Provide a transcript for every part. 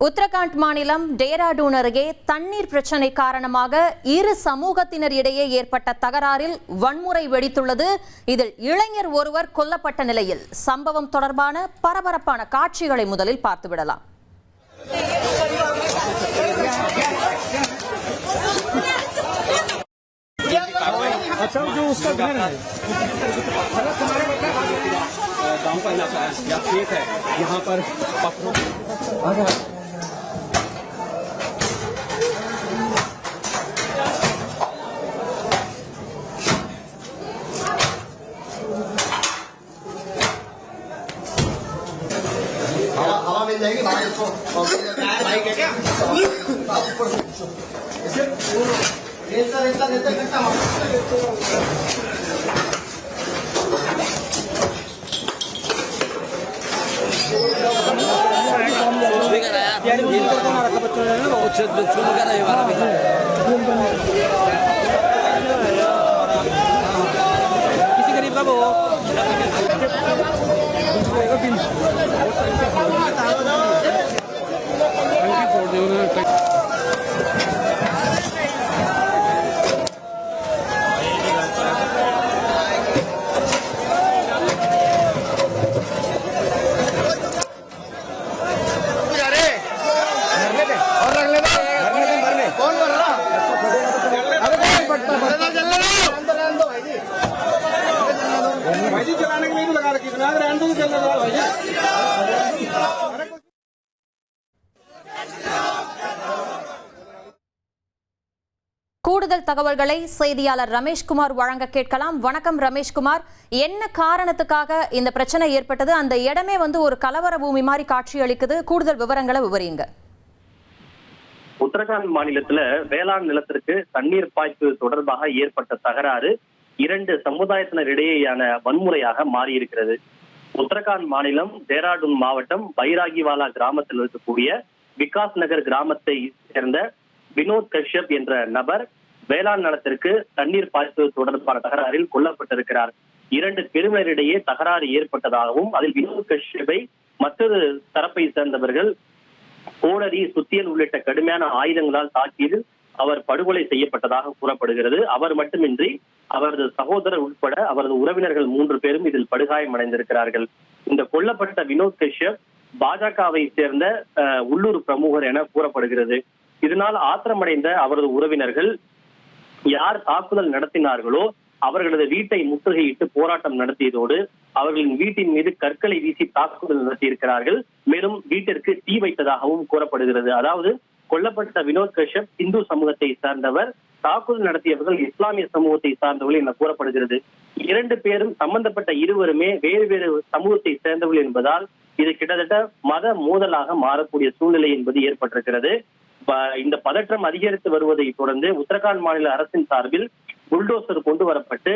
உத்தரகாண்ட் மாநிலம் டேராடூன் அருகே தண்ணீர் பிரச்சினை காரணமாக இரு சமூகத்தினர் இடையே ஏற்பட்ட தகராறில் வன்முறை வெடித்துள்ளது. இதில் இளைஞர் ஒருவர் கொல்லப்பட்ட நிலையில் சம்பவம் தொடர்பான பரபரப்பான காட்சிகளை முதலில் பார்த்துவிடலாம். गांव का इलाका है या खेत है, यहाँ पर पत्थरों हवा मिल जाएगी बाहर इसको बाइक है क्या ऊपर से रेता रेता रेता इकट्ठा किसी गरीब का वो चलाने के लिए लगा रखी கூடுதல் தகவல்களை செய்தியாளர் ரமேஷ்குமார் வழங்க கேட்கலாம். வணக்கம் ரமேஷ்குமார், என்ன காரணத்துக்காக இந்த பிரச்சனை ஏற்பட்டது? அந்த இடமே ஒரு கலவர பூமி மாதிரி காட்சி அளிக்குது. கூடுதல் விவரங்களை விவரிங்க. உத்தரகாண்ட் மாநிலத்துல வேளாண் நிலத்திற்கு தண்ணீர் பாய்ப்பு தொடர்பாக ஏற்பட்ட தகராறு இரண்டு சமுதாயத்தினரிடையேயான வன்முறையாக மாறியிருக்கிறது. உத்தரகாண்ட் மாநிலம் டேராடூன் மாவட்டம் பைராகிவாலா கிராமத்தில் இருக்கக்கூடிய விகாஸ் நகர் கிராமத்தை சேர்ந்த வினோத் கஷ்யப் என்ற நபர் வேளாண் நிலத்திற்கு தண்ணீர் பாய்ப்பு தொடர்பான தகராறில் கொல்லப்பட்டிருக்கிறார். இரண்டு பிரிவினரிடையே தகராறு ஏற்பட்டதாகவும் அதில் வினோத் கஷ்யப்பை மற்றொரு தரப்பை சேர்ந்தவர்கள் கோடரி, சுத்தியல் உள்ளிட்ட கடுமையான ஆயுதங்களால் தாக்கியதில் அவர் படுகொலை செய்யப்பட்டதாக கூறப்படுகிறது. அவர் மட்டுமின்றி அவரது சகோதரர் உட்பட அவரது உறவினர்கள் 3 பேரும் இதில் படுகாயமடைந்திருக்கிறார்கள். இந்த கொல்லப்பட்ட வினோத் கஷ்யப் பாஜகவை சேர்ந்த உள்ளூர் பிரமுகர் என கூறப்படுகிறது. இதனால் ஆத்திரமடைந்த அவரது உறவினர்கள் யார் தாக்குதல் நடத்தினார்களோ அவர்களது வீட்டை முற்றுகையிட்டு போராட்டம் நடத்தியதோடு அவர்களின் வீட்டின் மீது கற்களை வீசி தாக்குதல் நடத்தியிருக்கிறார்கள். மேலும் வீட்டிற்கு தீ வைத்ததாகவும் கூறப்படுகிறது. அதாவது கொல்லப்பட்ட வினோத் கஷ்யப் இந்து சமூகத்தை சார்ந்தவர், தாக்குதல் நடத்தியவர்கள் இஸ்லாமிய சமூகத்தை சார்ந்தவர்கள் என கூறப்படுகிறது. 2 பேரும் சம்பந்தப்பட்ட இருவருமே வேறு வேறு சமூகத்தை சேர்ந்தவர்கள் என்பதால் இது கிட்டத்தட்ட மத மோதலாக மாறக்கூடிய சூழ்நிலை என்பது ஏற்பட்டிருக்கிறது. இந்த பதற்றம் அதிகரித்து வருவதை தொடர்ந்து உத்தரகாண்ட் மாநில அரசின் சார்பில் புல்டோசர் கொண்டு வரப்பட்டு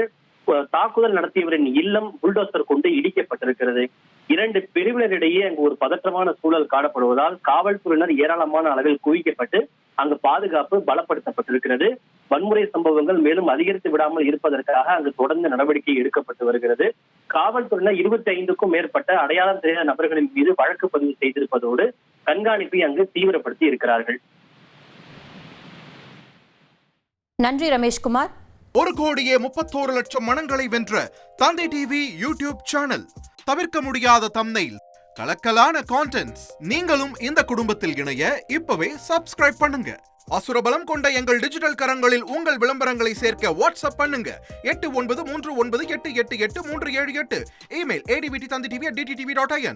தாக்குதல் நடத்தியவரின் இல்லம் புல்டோசர் கொண்டு இடிக்கப்பட்டிருக்கிறது. 2 பிரிவினரிடையே அங்கு ஒரு பதற்றமான சூழல் காணப்படுவதால் காவல்துறையினர் ஏராளமான அளவில் குவிக்கப்பட்டு அங்கு பாதுகாப்பு பலப்படுத்தப்பட்டிருக்கிறது. வன்முறை சம்பவங்கள் மேலும் அதிகரித்து விடாமல் இருப்பதற்காக அங்கு தொடர்ந்து நடவடிக்கை எடுக்கப்பட்டு வருகிறது. காவல்துறையினர் 25க்கும் மேற்பட்ட அடையாளம் தெரியாத நபர்களின் மீது வழக்கு பதிவு செய்திருப்பதோடு கண்காணிப்பை அங்கு தீவிரப்படுத்தி இருக்கிறார்கள். நன்றி ரமேஷ்குமார். 1,31,00,000 மனங்களை வென்ற தந்தை டிவி யூடியூப் சேனல். தவிர்க்க முடியாத தம்ப்நெயில், கலக்கலான கான்டென்ட்ஸ். நீங்களும் இந்த குடும்பத்தில் இணைய இப்பவே சப்ஸ்கிரைப் பண்ணுங்க. அசுரபலம் கொண்ட எங்கள் டிஜிட்டல் கரங்களில் உங்கள் விளம்பரங்களை சேர்க்க வாட்ஸ்அப் பண்ணுங்க. 8939888838. Email advtthanditv@dttv.in.